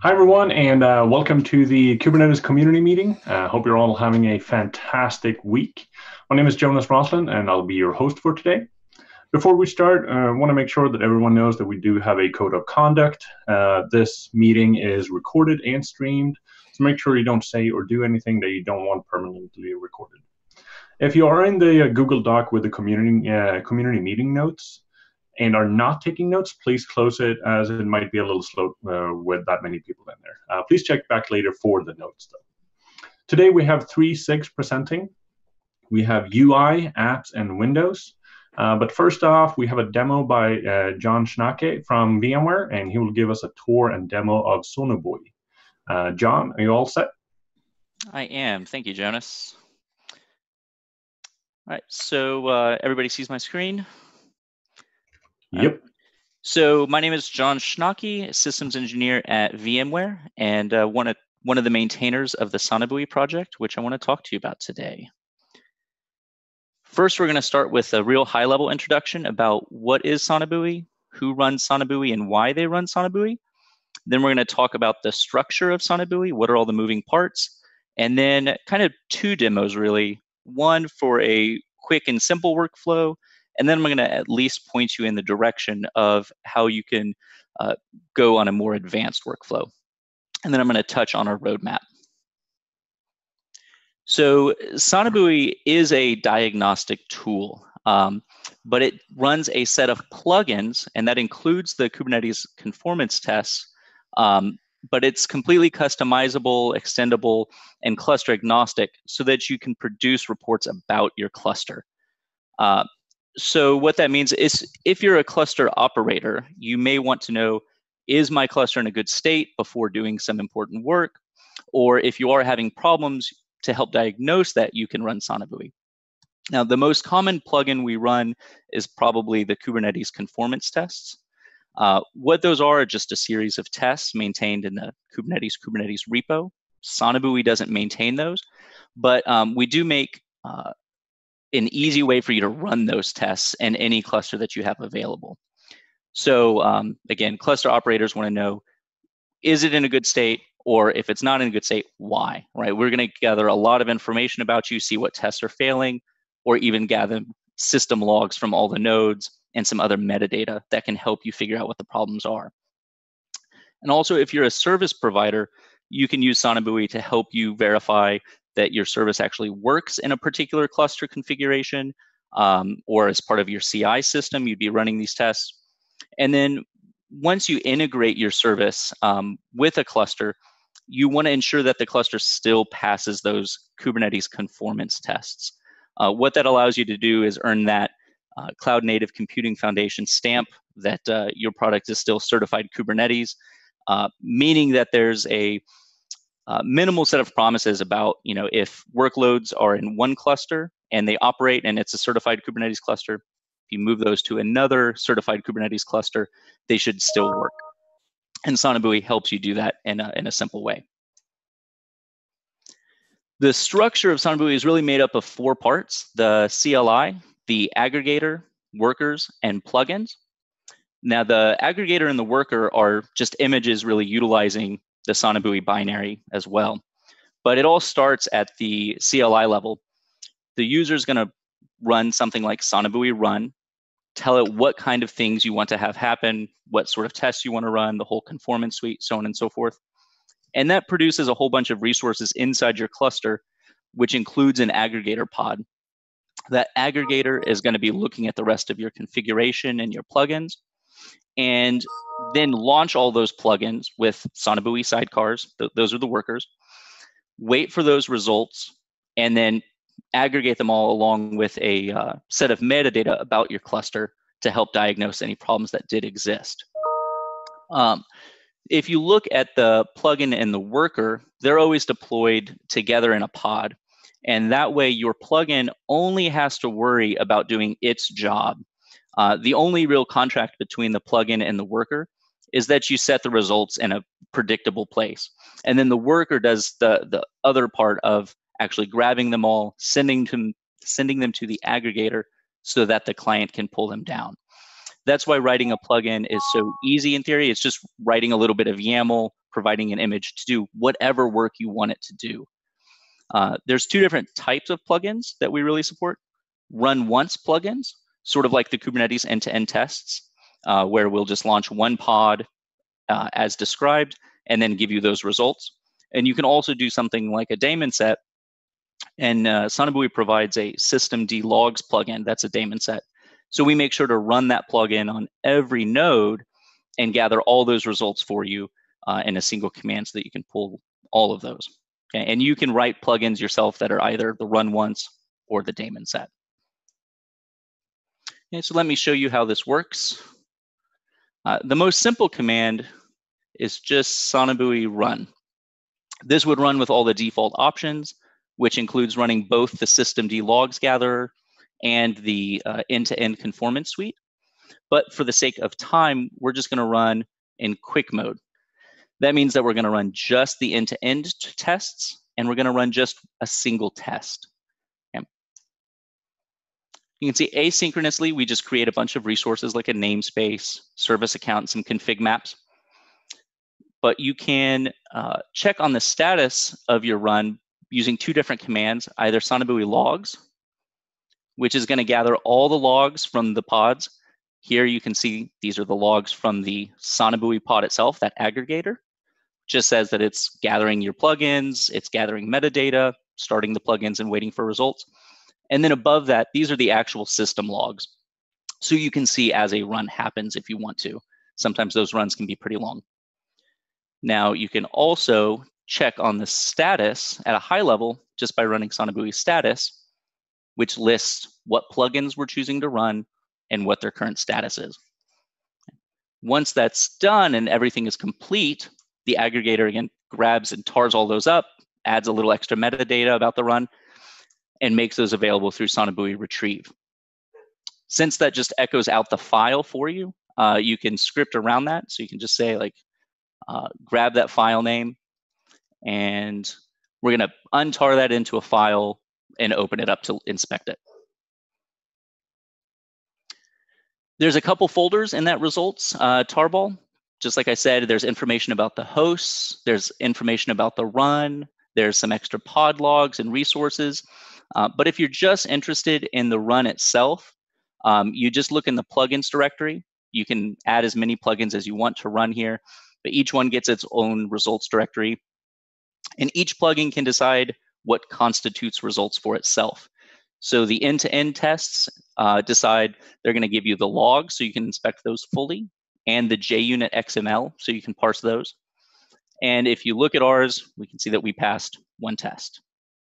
Hi, everyone, and welcome to the Kubernetes community meeting. Hope you're all having a fantastic week. My name is Jonas Roslin, and I'll be your host for today. Before we start, I want to make sure that everyone knows that we do have a code of conduct. This meeting is recorded and streamed, so make sure you don't say or do anything that you don't want permanently recorded. If you are in the Google Doc with the community meeting notes, and are not taking notes, please close it as it might be a little slow with that many people in there. Please check back later for the notes though. Today we have three SIGs presenting. We have UI, apps, and Windows. But first off, we have a demo by John Schnake from VMware, and he will give us a tour and demo of Sonobui. John, are you all set? I am. Thank you, Jonas. All right, so everybody sees my screen? Yep. So my name is John Schnake, systems engineer at VMware, and one of the maintainers of the Sonobui project, which I want to talk to you about today. First, we're going to start with a real high-level introduction about what is Sonobui, who runs Sonobui, and why they run Sonobui. Then we're going to talk about the structure of Sonobui, what are all the moving parts, and then kind of two demos, really. One for a quick and simple workflow, and then I'm going to at least point you in the direction of how you can go on a more advanced workflow. And then I'm going to touch on our roadmap. So Sonobui is a diagnostic tool, but it runs a set of plugins, and that includes the Kubernetes conformance tests, but it's completely customizable, extendable, and cluster agnostic so that you can produce reports about your cluster. So what that means is if you're a cluster operator, you may want to know, is my cluster in a good state before doing some important work? Or if you are having problems, to help diagnose that, you can run Sonobui. Now, the most common plugin we run is probably the Kubernetes conformance tests. What those are just a series of tests maintained in the Kubernetes repo. Sonobui doesn't maintain those, but we do make an easy way for you to run those tests in any cluster that you have available. So again, cluster operators want to know, is it in a good state? Or if it's not in a good state, why, right? We're going to gather a lot of information about you, see what tests are failing, or even gather system logs from all the nodes and some other metadata that can help you figure out what the problems are. And also, if you're a service provider, you can use Sonobui to help you verify that your service actually works in a particular cluster configuration, or as part of your CI system, you'd be running these tests. And then once you integrate your service with a cluster, you want to ensure that the cluster still passes those Kubernetes conformance tests. What that allows you to do is earn that Cloud Native Computing Foundation stamp that your product is still certified Kubernetes, meaning that there's a minimal set of promises about, if workloads are in one cluster and they operate and it's a certified Kubernetes cluster, if you move those to another certified Kubernetes cluster, they should still work. And Sonobui helps you do that in a simple way. The structure of Sonobui is really made up of 4 parts: the CLI, the aggregator, workers, and plugins. Now, the aggregator and the worker are just images really utilizing the Sonobui binary as well. But it all starts at the CLI level. The user is going to run something like Sonobui run, tell it what kind of things you want to have happen, what sort of tests you want to run, the whole conformance suite, so on and so forth. And that produces a whole bunch of resources inside your cluster, which includes an aggregator pod. That aggregator is going to be looking at the rest of your configuration and your plugins, and then launch all those plugins with Sonobui sidecars. Those are the workers. Wait for those results, and then aggregate them all along with a set of metadata about your cluster to help diagnose any problems that did exist. If you look at the plugin and the worker, they're always deployed together in a pod. And that way, your plugin only has to worry about doing its job. The only real contract between the plugin and the worker is that you set the results in a predictable place. And then the worker does the other part of actually grabbing them all, sending them to the aggregator so that the client can pull them down. That's why writing a plugin is so easy in theory. It's just writing a little bit of YAML, providing an image to do whatever work you want it to do. There's two different types of plugins that we really support. Run once plugins, sort of like the Kubernetes end-to-end tests, where we'll just launch one pod as described and then give you those results. And you can also do something like a daemon set. And Sonobui provides a systemd logs plugin that's a daemon set. So we make sure to run that plugin on every node and gather all those results for you in a single command so that you can pull all of those. Okay? And you can write plugins yourself that are either the run once or the daemon set. Okay, so let me show you how this works. The most simple command is just Sonobui run. This would run with all the default options, which includes running both the systemd logs gatherer and the end-to-end conformance suite. But for the sake of time, we're just going to run in quick mode. That means that we're going to run just the end-to-end tests, and we're going to run just a single test. Okay. You can see asynchronously, we just create a bunch of resources like a namespace, service account, and some config maps. But you can check on the status of your run using two different commands, either Sonobui logs, which is going to gather all the logs from the pods. Here you can see these are the logs from the Sonobui pod itself, that aggregator. Just says that it's gathering your plugins, it's gathering metadata, starting the plugins and waiting for results. And then above that, these are the actual system logs. So you can see as a run happens if you want to. Sometimes those runs can be pretty long. Now you can also check on the status at a high level just by running Sonobui status, which lists what plugins we're choosing to run and what their current status is. Once that's done and everything is complete, the aggregator again grabs and tars all those up, adds a little extra metadata about the run, and makes those available through Sonobui retrieve. Since that just echoes out the file for you, you can script around that. So you can just say like, grab that file name, and we're going to untar that into a file and open it up to inspect it. There's a couple folders in that results tarball. Just like I said, there's information about the hosts, there's information about the run, there's some extra pod logs and resources. But if you're just interested in the run itself, you just look in the plugins directory. You can add as many plugins as you want to run here, but each one gets its own results directory. And each plugin can decide what constitutes results for itself. So the end-to-end tests decide they're going to give you the logs so you can inspect those fully, and the JUnit XML so you can parse those. And if you look at ours, we can see that we passed one test.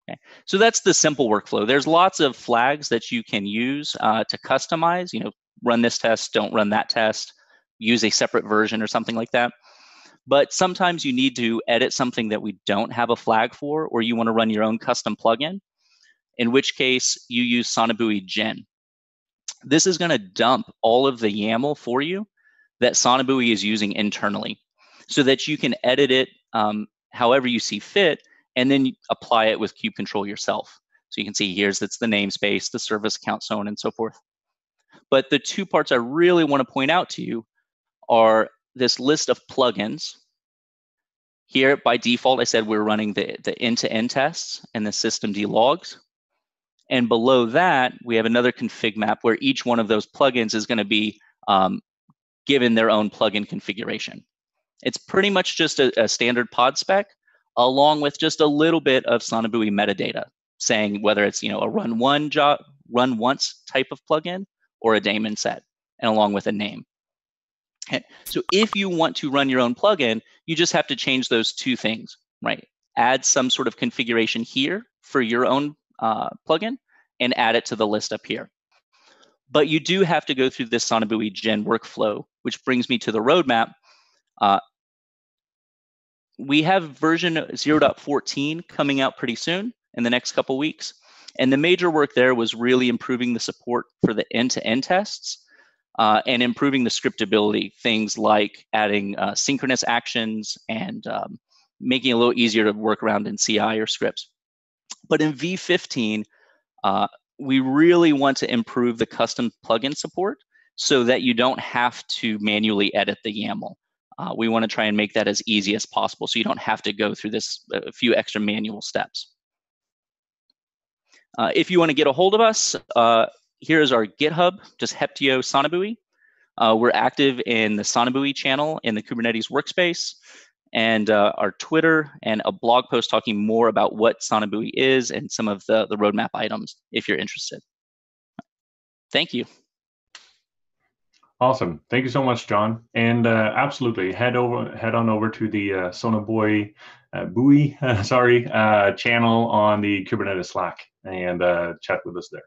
Okay. So that's the simple workflow. There's lots of flags that you can use to customize, run this test, don't run that test, use a separate version or something like that. But sometimes you need to edit something that we don't have a flag for, or you want to run your own custom plugin, in which case you use Sonobui gen. This is going to dump all of the YAML for you that Sonobui is using internally so that you can edit it however you see fit, and then apply it with kubectl yourself. So you can see here's that's the namespace, the service account, so on and so forth. But the two parts I really want to point out to you are this list of plugins. Here, by default, I said we're running the end-to-end tests and the systemd logs. And below that, we have another config map where each one of those plugins is going to be given their own plugin configuration. It's pretty much just a standard pod spec, along with just a little bit of Sonobui metadata, saying whether it's a run once type of plugin or a daemon set, and along with a name. Okay. So if you want to run your own plugin, you just have to change those two things, right? Add some sort of configuration here for your own plugin and add it to the list up here. But you do have to go through this Sonobui gen workflow, which brings me to the roadmap. We have version 0.14 coming out pretty soon in the next couple weeks. And the major work there was really improving the support for the end-to-end tests and improving the scriptability, things like adding synchronous actions and making it a little easier to work around in CI or scripts. But in V15, we really want to improve the custom plugin support so that you don't have to manually edit the YAML. We want to try and make that as easy as possible so you don't have to go through this a few extra manual steps. If you want to get a hold of us, here is our GitHub, just Heptio Sonobui. We're active in the Sonobui channel in the Kubernetes workspace, and our Twitter, and a blog post talking more about what Sonobui is and some of the roadmap items if you're interested. Thank you. Awesome. Thank you so much, John. And absolutely, head on over to the Sonobui channel on the Kubernetes Slack and chat with us there.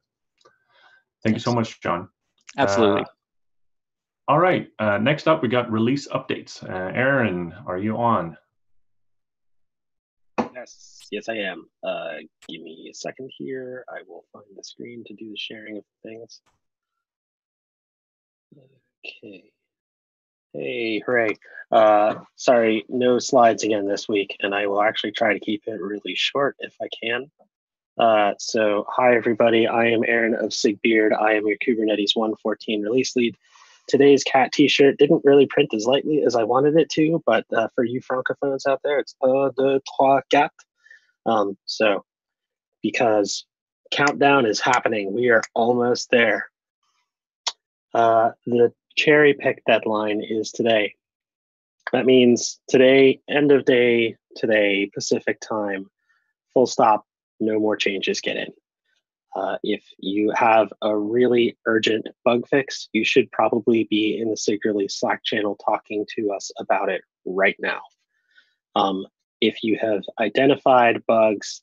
Thank you so much, John. Absolutely. All right. Next up, we got release updates. Aaron, are you on? Yes, I am. Give me a second here. I will find the screen to do the sharing of things. Okay. Hey, hooray. Sorry, no slides again this week, and I will actually try to keep it really short if I can. So hi, everybody. I am Aaron of Sigbeard. I am your Kubernetes 1.14 release lead. Today's cat t-shirt didn't really print as lightly as I wanted it to, but for you francophones out there, it's de trois cat. So because countdown is happening, we are almost there. The cherry pick deadline is today. That means today, end of day today, Pacific time, full stop, no more changes get in. If you have a really urgent bug fix, you should probably be in the SIG release Slack channel talking to us about it right now. If you have identified bugs,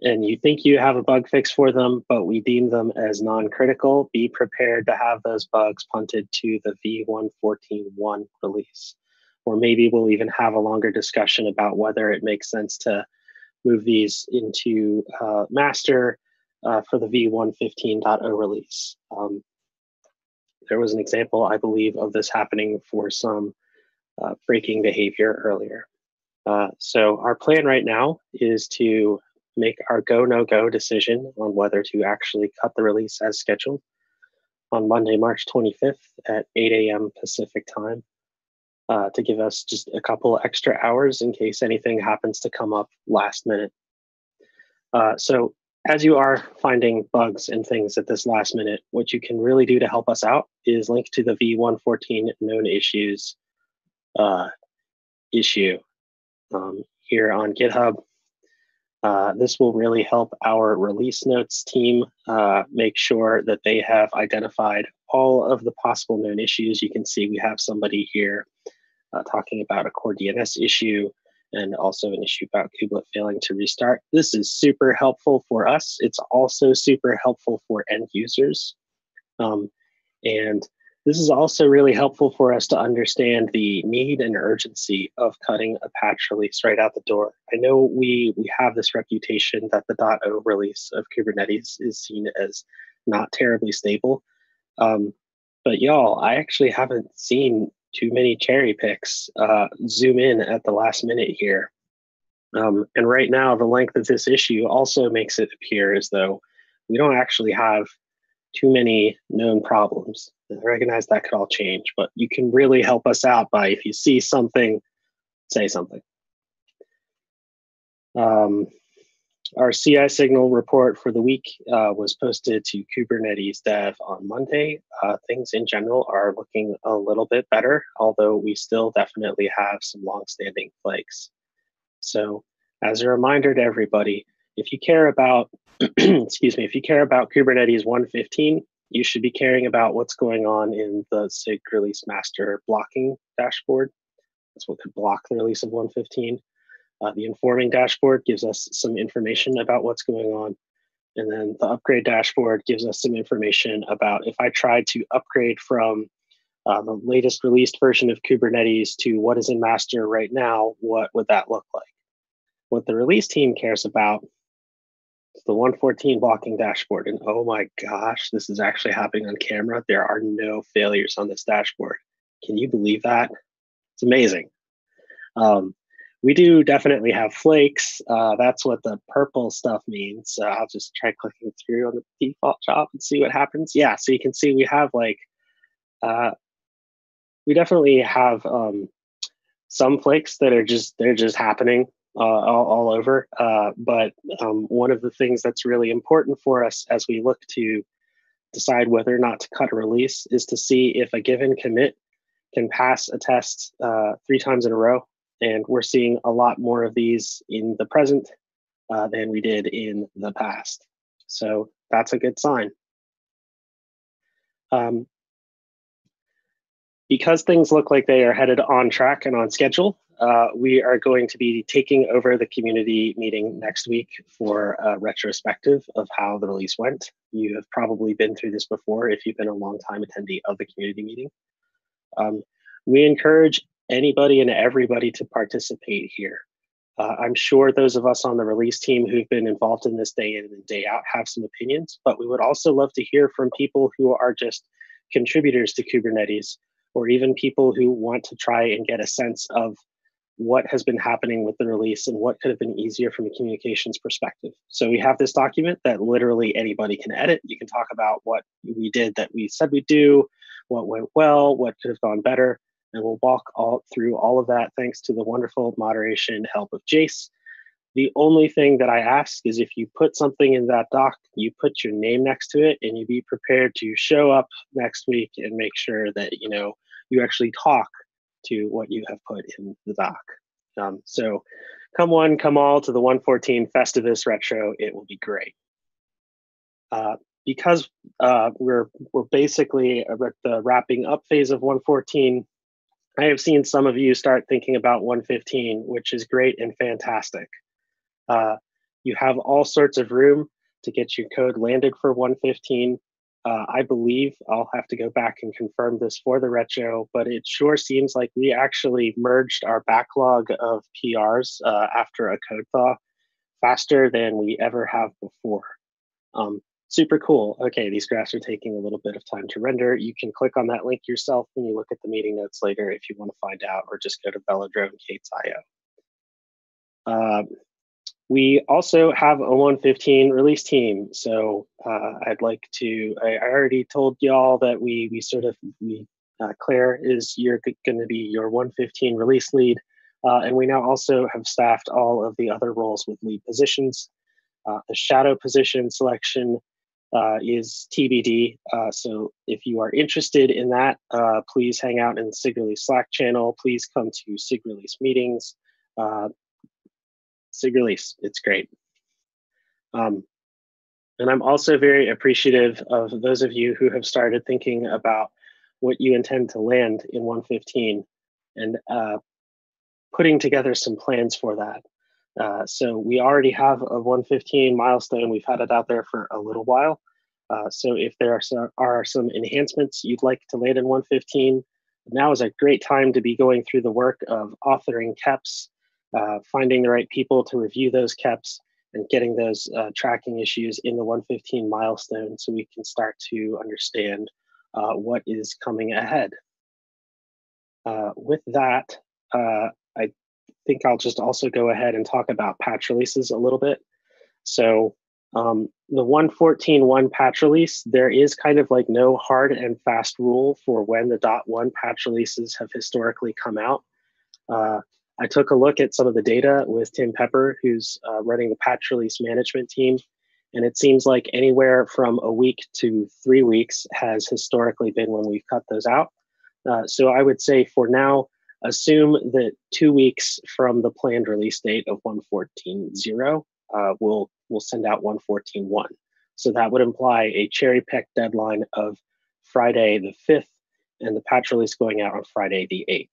and you think you have a bug fix for them, but we deem them as non-critical, be prepared to have those bugs punted to the v1.14.1 release. Or maybe we'll even have a longer discussion about whether it makes sense to move these into master for the v1.15.0 release. There was an example, I believe, of this happening for some breaking behavior earlier. So our plan right now is to make our go, no go decision on whether to actually cut the release as scheduled on Monday, March 25th at 8 a.m. Pacific time to give us just a couple extra hours in case anything happens to come up last minute. So as you are finding bugs and things at this last minute, what you can really do to help us out is link to the v1.14 known issues issue here on GitHub. This will really help our release notes team make sure that they have identified all of the possible known issues. You can see we have somebody here talking about a core DNS issue and also an issue about kubelet failing to restart. This is super helpful for us. It's also super helpful for end users. And this is also really helpful for us to understand the need and urgency of cutting a patch release right out the door. I know we have this reputation that the .0 release of Kubernetes is seen as not terribly stable. But y'all, I actually haven't seen too many cherry picks zoom in at the last minute here. And right now, the length of this issue also makes it appear as though we don't actually have too many known problems. I recognize that could all change, but you can really help us out by, if you see something, say something. Our CI signal report for the week was posted to Kubernetes Dev on Monday. Things in general are looking a little bit better, although we still definitely have some longstanding flags. So as a reminder to everybody, if you care about, excuse me, if you care about Kubernetes 1.15, you should be caring about what's going on in the SIG release master blocking dashboard. That's what could block the release of 1.15. The informing dashboard gives us some information about what's going on. And then the upgrade dashboard gives us some information about if I tried to upgrade from the latest released version of Kubernetes to what is in master right now, what would that look like? What the release team cares about is the 1.14 blocking dashboard. And oh my gosh, this is actually happening on camera. There are no failures on this dashboard. Can you believe that? It's amazing. We do definitely have flakes. That's what the purple stuff means. I'll just try clicking through on the default job and see what happens. Yeah, so you can see we have like we definitely have some flakes that are they're just happening all over. But one of the things that's really important for us as we look to decide whether or not to cut a release is to see if a given commit can pass a test 3 times in a row. And we're seeing a lot more of these in the present than we did in the past. So that's a good sign. Because things look like they are headed on track and on schedule, we are going to be taking over the community meeting next week for a retrospective of how the release went. You have probably been through this before if you've been a long-time attendee of the community meeting. We encourage anybody and everybody to participate here. I'm sure those of us on the release team who've been involved in this day in and day out have some opinions, but we would also love to hear from people who are just contributors to Kubernetes, or even people who want to try and get a sense of what has been happening with the release and what could have been easier from a communications perspective. So we have this document that literally anybody can edit. You can talk about what we did that we said we'd do, what went well, what could have gone better, and we'll walk through all of that thanks to the wonderful moderation help of Jace. The only thing that I ask is if you put something in that doc, you put your name next to it, and you be prepared to show up next week and make sure that you actually talk to what you have put in the doc. So come one, come all to the 114 Festivus Retro. It will be great. Because we're basically at the wrapping up phase of 114, I have seen some of you start thinking about 115, which is great and fantastic. You have all sorts of room to get your code landed for 115. I believe I'll have to go back and confirm this for the retro, but it sure seems like we actually merged our backlog of PRs after a code thaw faster than we ever have before. Super cool. Okay, these graphs are taking a little bit of time to render. You can click on that link yourself when you look at the meeting notes later if you want to find out, or just go to velodrone.io. We also have a 115 release team. So I'd like to, I already told y'all that Claire is going to be your 115 release lead. And we now also have staffed all of the other roles with lead positions. The shadow position selection is TBD. So if you are interested in that, please hang out in the SIG Release Slack channel. Please come to SIG Release meetings. SIG Release, it's great. And I'm also very appreciative of those of you who have started thinking about what you intend to land in 115 and putting together some plans for that. So we already have a 115 milestone. We've had it out there for a little while. So if there are some enhancements you'd like to land in 115, now is a great time to be going through the work of authoring KEPs, finding the right people to review those KEPs, and getting those tracking issues in the 115 milestone so we can start to understand what is coming ahead. With that, I think I'll just also go ahead and talk about patch releases a little bit. So the 114.1 patch release, there is kind of like no hard and fast rule for when the .1 patch releases have historically come out. I took a look at some of the data with Tim Pepper, who's running the patch release management team, and it seems like anywhere from a week to 3 weeks has historically been when we've cut those out. So I would say for now, assume that 2 weeks from the planned release date of 114.0, we'll send out 114.1. So that would imply a cherry-picked deadline of Friday the 5th, and the patch release going out on Friday the 8th.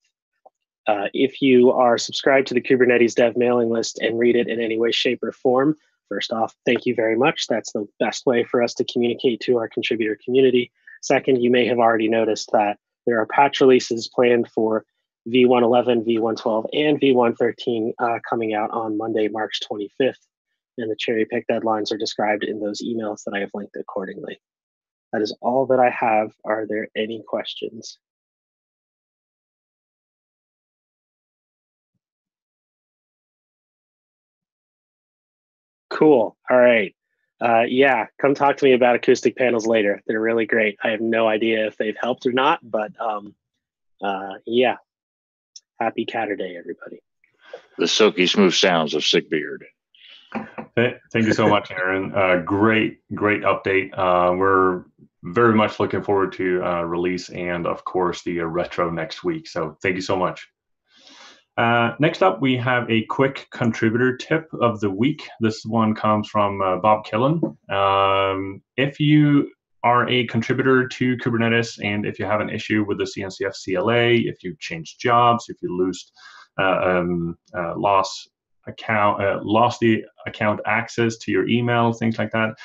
If you are subscribed to the Kubernetes dev mailing list and read it in any way, shape, or form, first off, thank you very much. That's the best way for us to communicate to our contributor community. Second, you may have already noticed that there are patch releases planned for v111, v112, and v113 coming out on Monday, March 25th. And the cherry pick deadlines are described in those emails that I have linked accordingly. That is all that I have. Are there any questions? Cool. All right. Yeah, come talk to me about acoustic panels later. They're really great. I have no idea if they've helped or not, but Yeah, happy Catterday, everybody. The silky smooth sounds of Sick Beard. Thank you so much, Aaron. Great update. We're very much looking forward to release and, of course, the retro next week. So thank you so much. Next up, we have a quick contributor tip of the week. This one comes from Bob Killen. If you are a contributor to Kubernetes and if you have an issue with the CNCF CLA, if you change jobs, if you lost the account access to your email, things like that,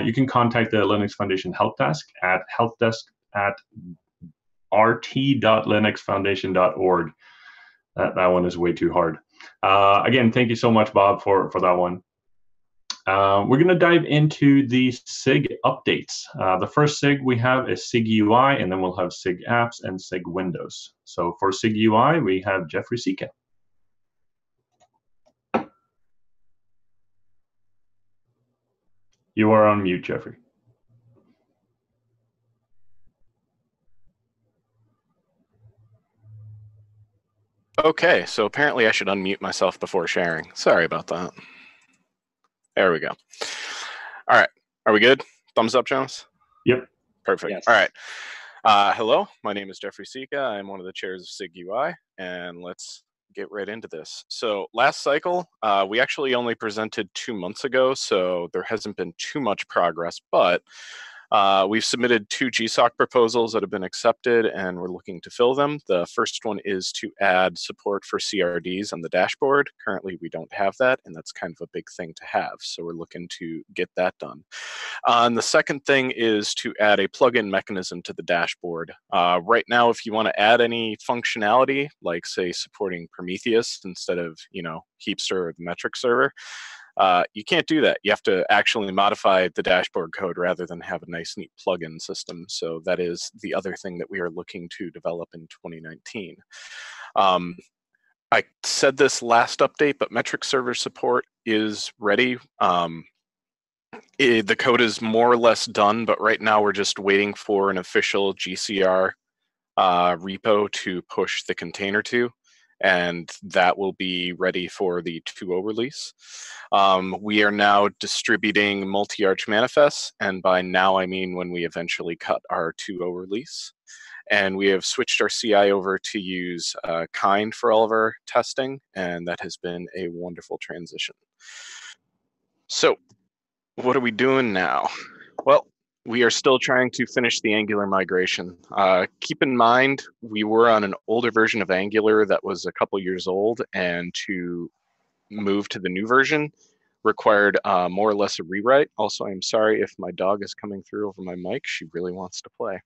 you can contact the Linux Foundation help desk at helpdesk@rt.linuxfoundation.org. That one is way too hard. Again, thank you so much, Bob, for that one. We're going to dive into the SIG updates. The first SIG we have is SIG UI, and then we'll have SIG apps and SIG Windows. So for SIG UI, we have Jeffrey Sika. You are on mute, Jeffrey. Okay, so apparently I should unmute myself before sharing. Sorry about that. There we go. All right, are we good? Thumbs up, Jonas? Yep. Perfect. Yes. All right. Hello, my name is Jeffrey Sika. I'm one of the chairs of SIG UI, and let's get right into this. So last cycle, we actually only presented 2 months ago, so there hasn't been too much progress, but we've submitted 2 GSOC proposals that have been accepted, and we're looking to fill them. The first one is to add support for CRDs on the dashboard. Currently, we don't have that, and that's kind of a big thing to have, so we're looking to get that done. And the second thing is to add a plugin mechanism to the dashboard. Right now, if you want to add any functionality, like say supporting Prometheus instead of Heapster or the metric server, you can't do that. You have to actually modify the dashboard code rather than have a nice, neat plugin system. So that is the other thing that we are looking to develop in 2019. I said this last update, but metric server support is ready. The code is more or less done, but right now we're just waiting for an official GCR repo to push the container to, and that will be ready for the 2.0 release. We are now distributing multi-arch manifests, and by now I mean when we eventually cut our 2.0 release. And we have switched our CI over to use Kind for all of our testing, and that has been a wonderful transition. So what are we doing now? Well, we are still trying to finish the Angular migration. Keep in mind, we were on an older version of Angular that was a couple years old, and to move to the new version required more or less a rewrite. Also, I'm sorry if my dog is coming through over my mic. She really wants to play.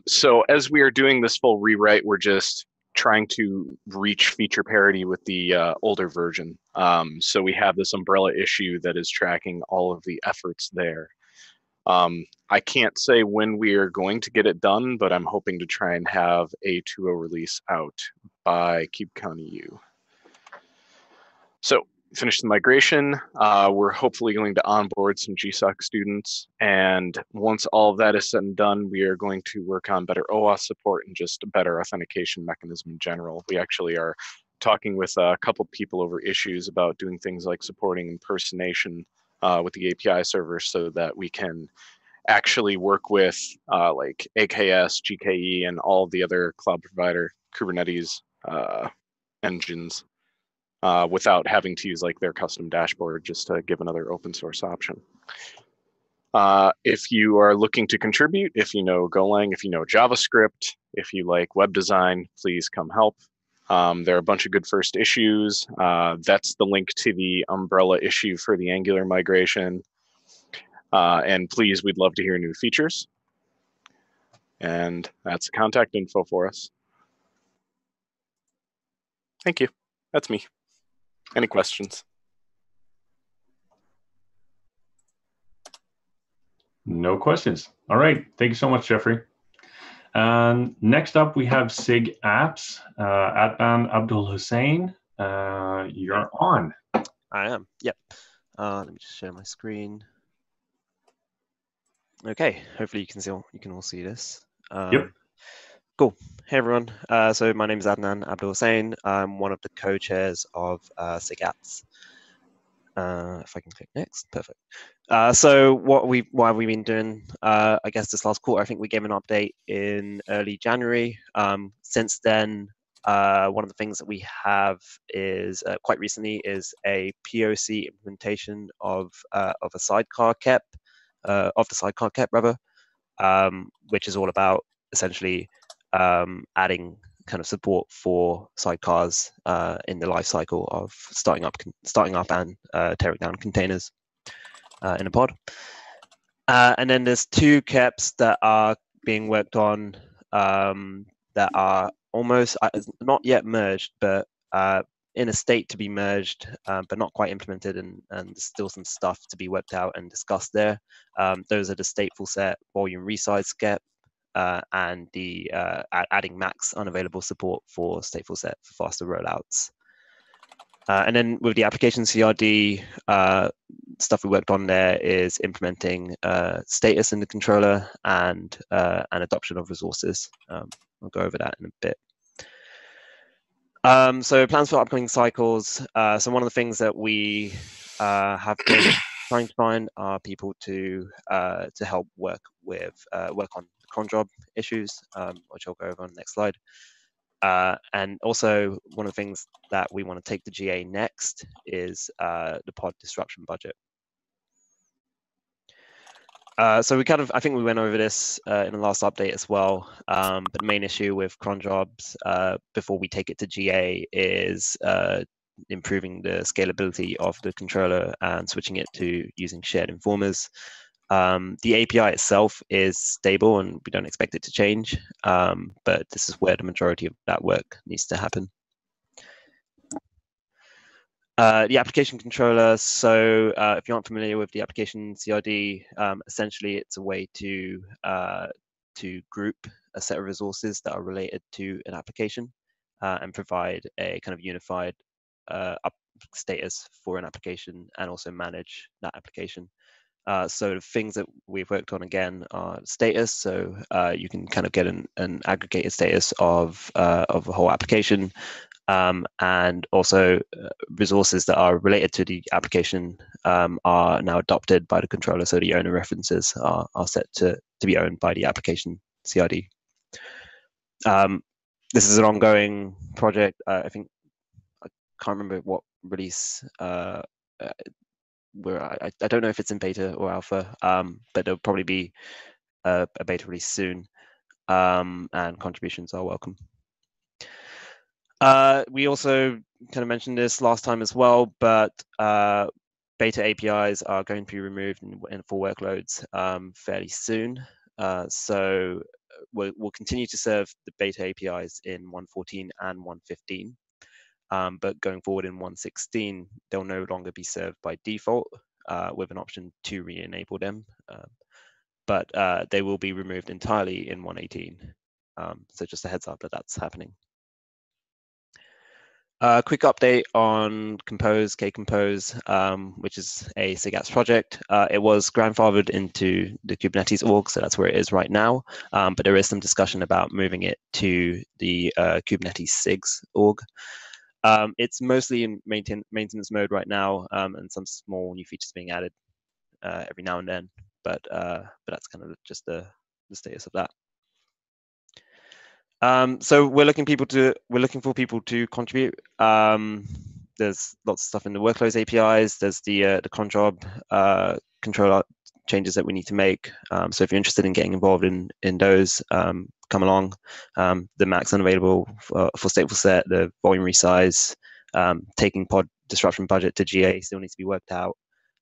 So as we are doing this full rewrite, we're just trying to reach feature parity with the older version. So we have this umbrella issue that is tracking all of the efforts there. I can't say when we are going to get it done, but I'm hoping to try and have a 2.0 release out by KubeCon EU. So finish the migration. We're hopefully going to onboard some GSOC students. And once all of that is said and done, we are going to work on better OAuth support and just a better authentication mechanism in general. We actually are talking with a couple people over issues about doing things like supporting impersonation with the API server so that we can actually work with like AKS, GKE, and all the other cloud provider Kubernetes engines without having to use like their custom dashboard, just to give another open source option. If you are looking to contribute, if you know Golang, if you know JavaScript, if you like web design, please come help. There are a bunch of good first issues. That's the link to the umbrella issue for the Angular migration. And please, we'd love to hear new features. And that's the contact info for us. Thank you. That's me. Any questions? No questions. All right. Thank you so much, Jeffrey. Next up, we have SIG apps. Adnan Abdul Hussein, you're on. I am. Yep. Let me just share my screen. Okay. Hopefully you can all see this. Yep. Cool. Hey everyone. So my name is Adnan Abdul Hussain. I'm one of the co-chairs of SIGATS. If I can click next, perfect. So what have we been doing? I guess this last quarter, I think we gave an update in early January. Since then, one of the things that we have is quite recently is a POC implementation of a sidecar KEP, of the sidecar KEP rather, which is all about essentially adding kind of support for sidecars in the life cycle of starting up and tearing down containers in a pod. And then there's two KEPs that are being worked on that are almost not yet merged, but in a state to be merged, but not quite implemented, and there's still some stuff to be worked out and discussed there. Those are the stateful set volume resize KEP and the adding max unavailable support for stateful set for faster rollouts. And then with the application CRD, stuff we worked on there is implementing status in the controller and adoption of resources. I'll go over that in a bit. So plans for upcoming cycles. So one of the things that we have been trying to find are people to help work on cron job issues, which I'll go over on the next slide. And also one of the things that we want to take to GA next is the pod disruption budget. So I think we went over this in the last update as well. But the main issue with cron jobs before we take it to GA is improving the scalability of the controller and switching it to using shared informers. The API itself is stable and we don't expect it to change, but this is where the majority of that work needs to happen. The application controller, so if you aren't familiar with the application CRD, essentially it's a way to group a set of resources that are related to an application and provide a kind of unified status for an application and also manage that application. So the things that we've worked on again are status. So you can kind of get an aggregated status of a whole application, and also resources that are related to the application are now adopted by the controller. So the owner references are set to be owned by the application CRD. This is an ongoing project. I think I can't remember what release. I don't know if it's in beta or alpha, but there'll probably be a beta release soon, and contributions are welcome. We also kind of mentioned this last time as well, but beta APIs are going to be removed in full workloads fairly soon. So we'll continue to serve the beta APIs in 1.14 and 1.15. But going forward in 1.16, they'll no longer be served by default with an option to re-enable them. But they will be removed entirely in 1.18. So just a heads up that that's happening. Quick update on Compose, K-Compose, which is a SIGATS project. It was grandfathered into the Kubernetes org, so that's where it is right now. But there is some discussion about moving it to the Kubernetes SIGs org. It's mostly in maintenance mode right now, and some small new features being added every now and then. But that's kind of just the status of that. So we're looking for people to contribute. There's lots of stuff in the workloads APIs. There's the cron job controller changes that we need to make. So if you're interested in getting involved in those, come along. The max unavailable for stateful set, the volume resize, taking pod disruption budget to GA still needs to be worked out.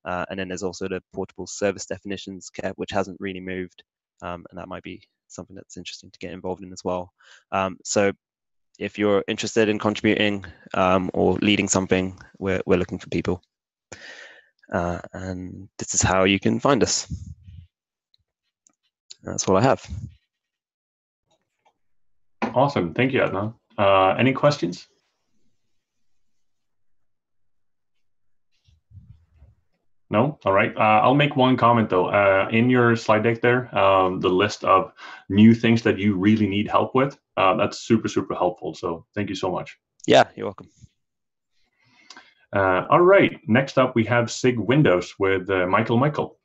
And then there's also the portable service definitions, which hasn't really moved, and that might be something that's interesting to get involved in as well. So if you're interested in contributing or leading something, we're looking for people. And this is how you can find us. That's all I have. Awesome. Thank you, Adnan. Any questions? No? All right. I'll make one comment though. In your slide deck there, the list of new things that you really need help with, that's super, super helpful. So thank you so much. Yeah, you're welcome. All right. Next up, we have SIG Windows with Michael.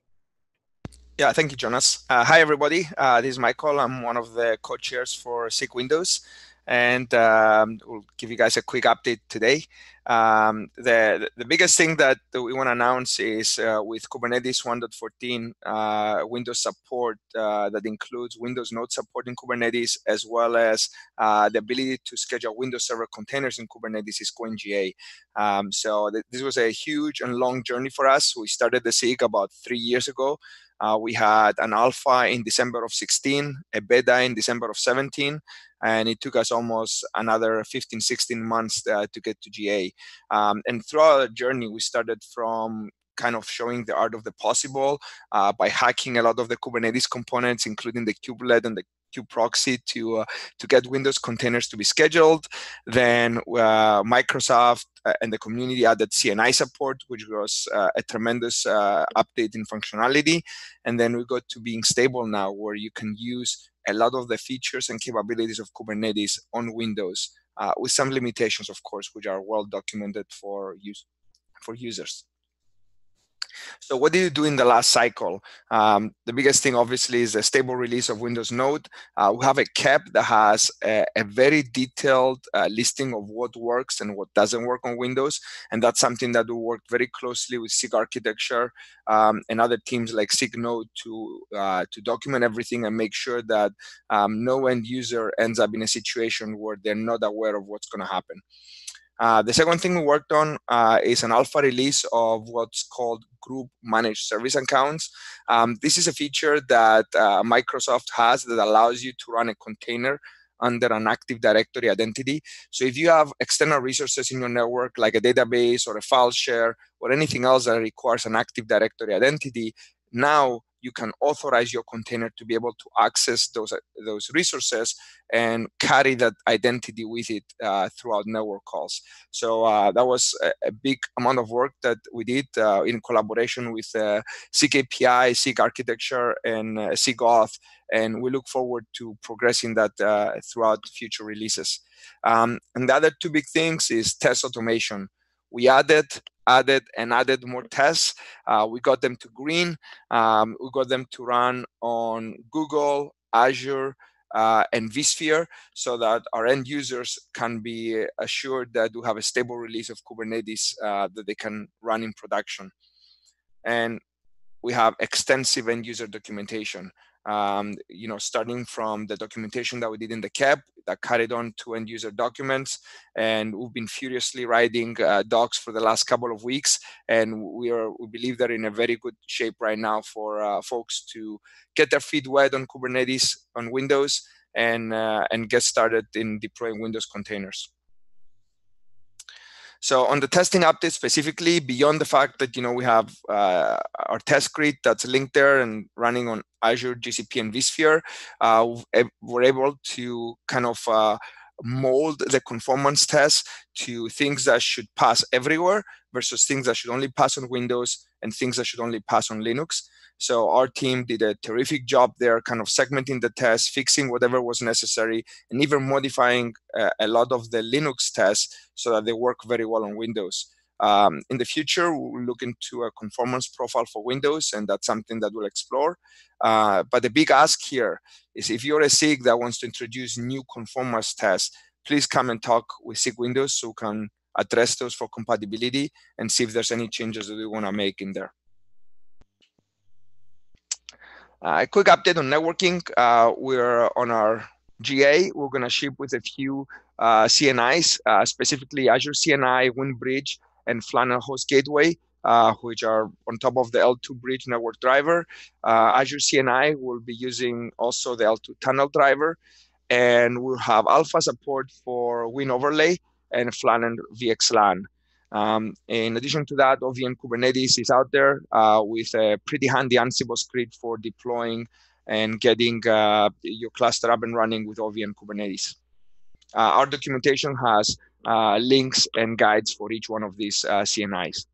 Yeah, thank you, Jonas. Hi, everybody. This is Michael. I'm one of the co-chairs for SIG Windows, and we'll give you guys a quick update today. The biggest thing that we want to announce is with Kubernetes 1.14 Windows support that includes Windows Node support in Kubernetes, as well as the ability to schedule Windows Server containers in Kubernetes is going GA. So this was a huge and long journey for us. We started the SIG about 3 years ago. We had an alpha in December of 16, a beta in December of 17, and it took us almost another 15, 16 months to get to GA. And throughout the journey, we started from kind of showing the art of the possible by hacking a lot of the Kubernetes components, including the kubelet and the kubeproxy to get Windows containers to be scheduled. Then Microsoft and the community added CNI support, which was a tremendous update in functionality. And then we got to being stable now, where you can use a lot of the features and capabilities of Kubernetes on Windows, with some limitations, of course, which are well documented for users. So what did you do in the last cycle? The biggest thing, obviously, is a stable release of Windows Node. We have a KEP that has a very detailed listing of what works and what doesn't work on Windows. And that's something that we worked very closely with SIG Architecture and other teams like SIG Node to document everything and make sure that no end user ends up in a situation where they're not aware of what's going to happen. The second thing we worked on is an alpha release of what's called group managed service accounts. This is a feature that Microsoft has that allows you to run a container under an Active Directory identity. So if you have external resources in your network, like a database or a file share or anything else that requires an Active Directory identity, now you can authorize your container to be able to access those resources and carry that identity with it throughout network calls. So that was a big amount of work that we did in collaboration with SIG API, SIG Architecture, and SIG Auth, and we look forward to progressing that throughout future releases. And the other two big things is test automation. We added more tests. We got them to green. We got them to run on Google, Azure, and vSphere, so that our end users can be assured that we have a stable release of Kubernetes that they can run in production. And we have extensive end user documentation. Starting from the documentation that we did in the KEP that carried on to end user documents. And we've been furiously writing docs for the last couple of weeks. And we believe they're in a very good shape right now for folks to get their feet wet on Kubernetes on Windows and get started in deploying Windows containers. So on the testing update specifically, beyond the fact that we have our test grid that's linked there and running on Azure, GCP, and vSphere, we're able to kind of mold the conformance test to things that should pass everywhere versus things that should only pass on Windows and things that should only pass on Linux. So our team did a terrific job there, kind of segmenting the test, fixing whatever was necessary, and even modifying a lot of the Linux tests so that they work very well on Windows. In the future, we'll look into a conformance profile for Windows, and that's something that we'll explore. But the big ask here is if you're a SIG that wants to introduce new conformance tests, please come and talk with SIG Windows so we can address those for compatibility and see if there's any changes that we want to make in there. A quick update on networking. We're on our GA. We're going to ship with a few CNIs, specifically Azure CNI, WinBridge, and Flannel Host Gateway, which are on top of the L2 Bridge network driver. Azure CNI will be using also the L2 tunnel driver, and we'll have alpha support for WinOverlay and Flannel VXLAN. In addition to that, OVN Kubernetes is out there with a pretty handy Ansible script for deploying and getting your cluster up and running with OVN Kubernetes. Our documentation has links and guides for each one of these CNIs.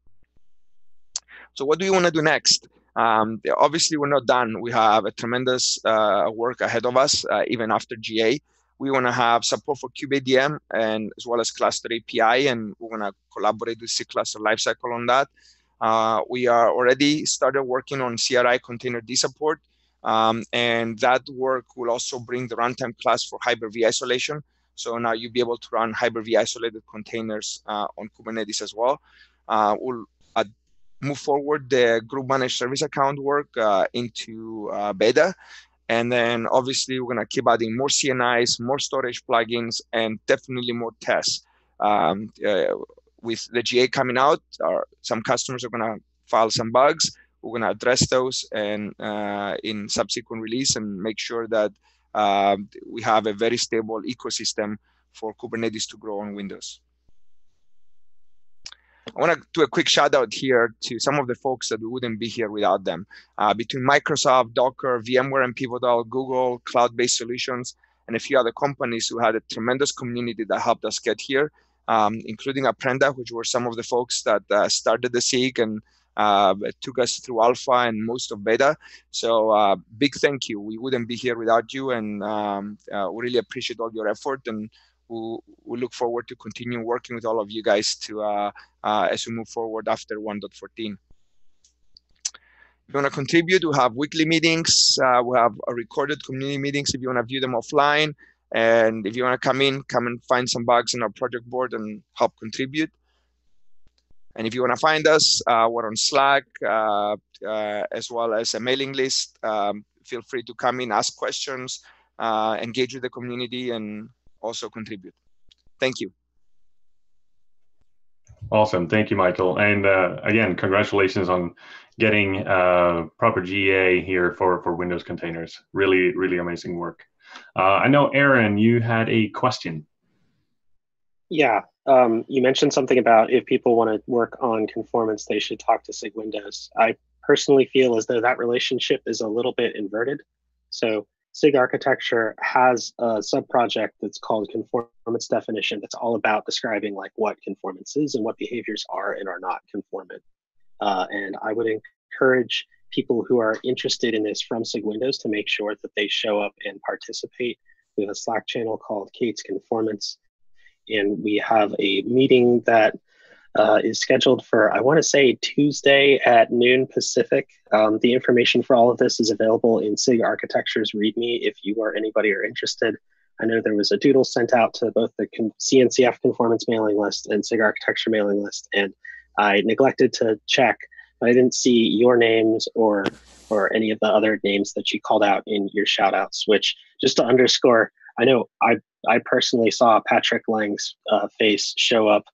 So what do we want to do next? Obviously, we're not done. We have a tremendous work ahead of us, even after GA. We want to have support for kubeadm and as well as cluster API, and we're going to collaborate with C-Cluster Lifecycle on that. We are already started working on CRI containerd support, and that work will also bring the runtime class for Hyper-V isolation. So now you'll be able to run Hyper-V isolated containers on Kubernetes as well. We'll move forward the group managed service account work into beta. And then obviously we're going to keep adding more CNIs, more storage plugins, and definitely more tests. With the GA coming out, some customers are going to file some bugs. We're going to address those and in subsequent release and make sure that we have a very stable ecosystem for Kubernetes to grow on Windows. I want to do a quick shout out here to some of the folks that wouldn't be here without them. Between Microsoft, Docker, VMware, and Pivotal, Google, cloud-based solutions, and a few other companies who had a tremendous community that helped us get here, including Apprenda, which were some of the folks that started the SIG and took us through alpha and most of beta. So big thank you. We wouldn't be here without you, and we really appreciate all your effort, and we look forward to continue working with all of you guys to as we move forward after 1.14. If you want to contribute, we have weekly meetings. We have recorded community meetings if you want to view them offline. And if you want to come and find some bugs in our project board and help contribute. And if you want to find us, we're on Slack, as well as a mailing list. Feel free to come in, ask questions, engage with the community, and also contribute. Thank you. Awesome. Thank you, Michael. And again, congratulations on getting proper GA here for Windows containers. Really, really amazing work. I know, Aaron, you had a question. Yeah, you mentioned something about if people want to work on conformance, they should talk to SIG Windows. I personally feel as though that relationship is a little bit inverted. So SIG architecture has a subproject that's called conformance definition that's all about describing like what conformance is and what behaviors are and are not conformant. And I would encourage people who are interested in this from SIG Windows to make sure that they show up and participate. We have a Slack channel called Kate's Conformance, and we have a meeting that is scheduled for, I want to say, Tuesday at noon Pacific. The information for all of this is available in SIG Architecture's README if you or anybody are interested. I know there was a doodle sent out to both the CNCF conformance mailing list and SIG Architecture mailing list, and I neglected to check, but I didn't see your names or any of the other names that you called out in your shout outs, which, just to underscore, I know I personally saw Patrick Lang's face show up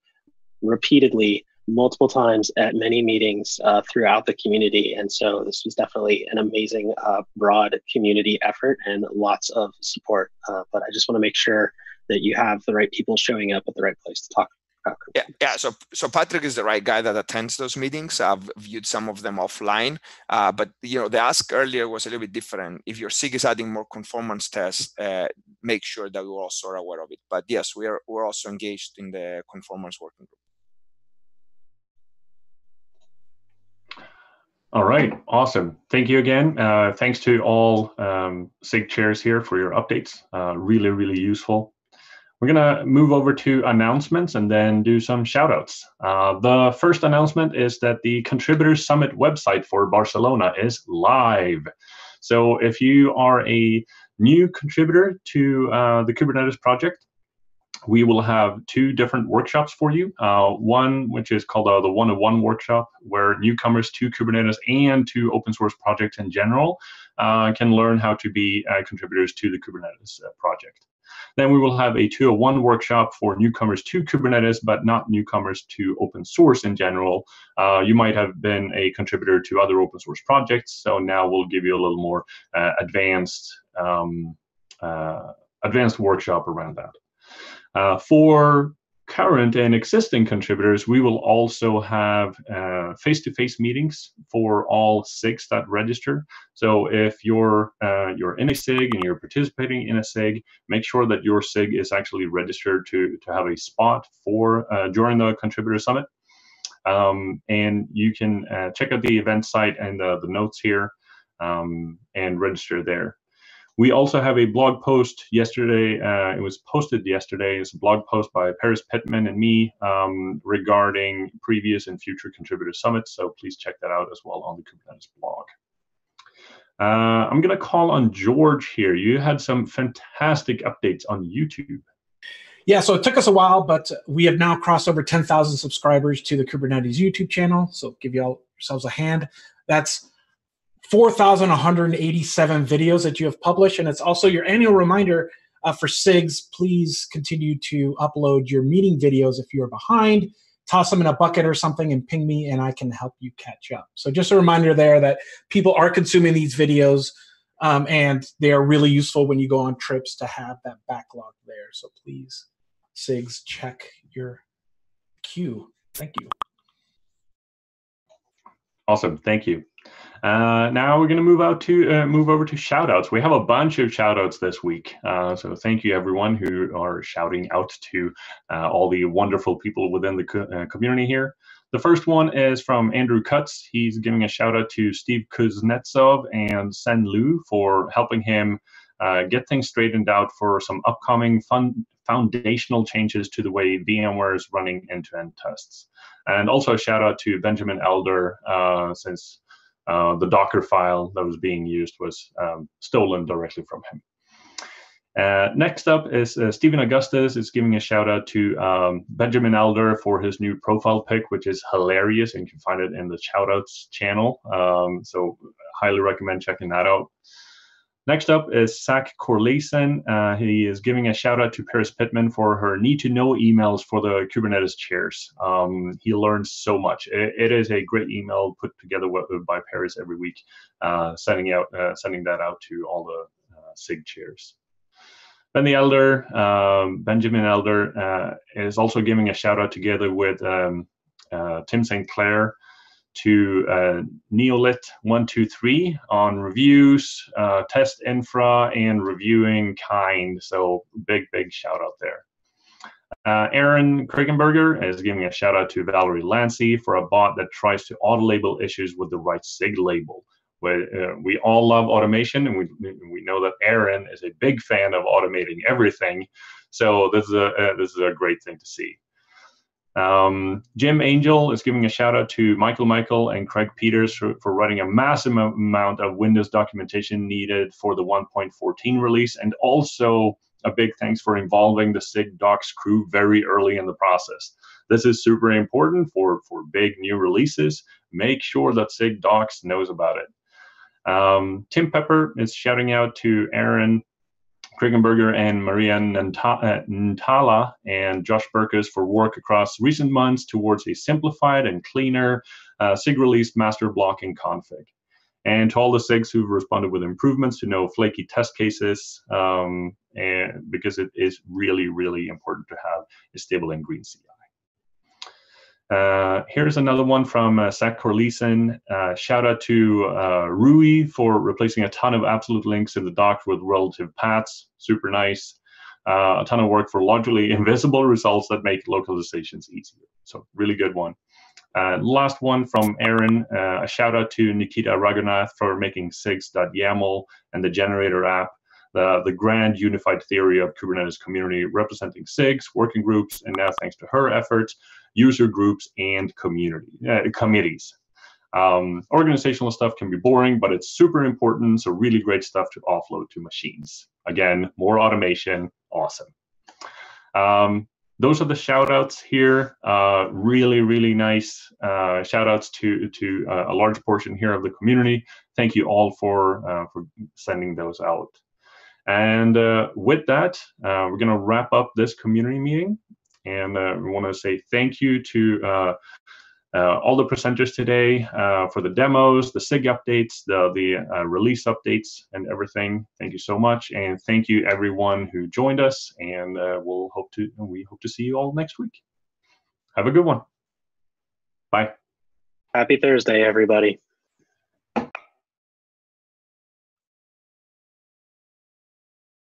repeatedly multiple times at many meetings throughout the community. And so this was definitely an amazing broad community effort and lots of support. But I just want to make sure that you have the right people showing up at the right place to talk about. Yeah. So Patrick is the right guy that attends those meetings. I've viewed some of them offline, but the ask earlier was a little bit different. If your SIG is adding more conformance tests, make sure that we're also aware of it. But yes, we're also engaged in the conformance working group. All right, awesome. Thank you again. Thanks to all SIG chairs here for your updates. Really, really useful. We're gonna move over to announcements and then do some shout outs. The first announcement is that the Contributors Summit website for Barcelona is live. So if you are a new contributor to the Kubernetes project, we will have two different workshops for you. One, which is called the 101 workshop, where newcomers to Kubernetes and to open source projects in general can learn how to be contributors to the Kubernetes project. Then we will have a 201 workshop for newcomers to Kubernetes, but not newcomers to open source in general. You might have been a contributor to other open source projects, so now we'll give you a little more advanced workshop around that. For current and existing contributors, we will also have face-to-face meetings for all SIGs that register. So if you're in a SIG and you're participating in a SIG, make sure that your SIG is actually registered to have a spot for during the Contributor Summit. And you can check out the event site and the notes here and register there. We also have a blog post yesterday. It was posted yesterday. It's a blog post by Paris Pittman and me regarding previous and future contributor summits. So please check that out as well on the Kubernetes blog. I'm going to call on George here. You had some fantastic updates on YouTube. Yeah, so it took us a while, but we have now crossed over 10,000 subscribers to the Kubernetes YouTube channel. So give yourselves a hand. That's 4,187 videos that you have published, and it's also your annual reminder for SIGs. Please continue to upload your meeting videos. If you're behind, toss them in a bucket or something and ping me, and I can help you catch up. So just a reminder there that people are consuming these videos, and they are really useful when you go on trips to have that backlog there. So please, SIGs, check your queue. Thank you. Awesome, thank you. Now we're going to move over to shoutouts. We have a bunch of shoutouts this week, so thank you everyone who are shouting out to all the wonderful people within the community here. The first one is from Andrew Cutts. He's giving a shout out to Steve Kuznetsov and Sen Lu for helping him get things straightened out for some upcoming foundational changes to the way VMware is running end-to-end tests. And also a shout out to Benjamin Elder, since the Docker file that was being used was stolen directly from him. Next up is Stephen Augustus is giving a shout out to Benjamin Elder for his new profile pic, which is hilarious, and you can find it in the shoutouts channel. So highly recommend checking that out. Next up is Zach Corleyson. He is giving a shout out to Paris Pittman for her need-to-know emails for the Kubernetes chairs. He learns so much. It is a great email put together by Paris every week, sending that out to all the SIG chairs. Benjamin Elder is also giving a shout out together with Tim St. Clair to Neolit123 on reviews, test infra, and reviewing kind. So big shout out there. Aaron Krigenberger is giving a shout out to Valerie Lancy for a bot that tries to auto-label issues with the right SIG label. We all love automation, and we know that Aaron is a big fan of automating everything. So this is a great thing to see. Jim Angel is giving a shout out to Michael and Craig Peters for writing a massive amount of Windows documentation needed for the 1.14 release, and also a big thanks for involving the SIG docs crew very early in the process. This is super important for big new releases. Make sure that SIG docs knows about it. Tim Pepper is shouting out to Aaron Krigenberger and Maria Ntala and Josh Burkus for work across recent months towards a simplified and cleaner SIG release master blocking config. And to all the SIGs who've responded with improvements to no flaky test cases, and because it is really important to have a stable and green CI. Here's another one from Zach Corleyson. Shout out to Rui for replacing a ton of absolute links in the docs with relative paths. Super nice. A ton of work for largely invisible results that make localizations easier. So really good one. Last one from Aaron. A shout out to Nikita Raghunath for making SIGs.yaml and the generator app, the grand unified theory of Kubernetes community representing SIGs, working groups, and now thanks to her efforts, user groups and committees. Organizational stuff can be boring, but it's super important, so really great stuff to offload to machines. Again, more automation, awesome. Those are the shout outs here. Really nice shout outs to a large portion here of the community. Thank you all for sending those out. And with that, we're going to wrap up this community meeting. And we want to say thank you to all the presenters today for the demos, the SIG updates, the release updates, and everything. Thank you so much, and thank you everyone who joined us. And we hope to see you all next week. Have a good one. Bye. Happy Thursday, everybody.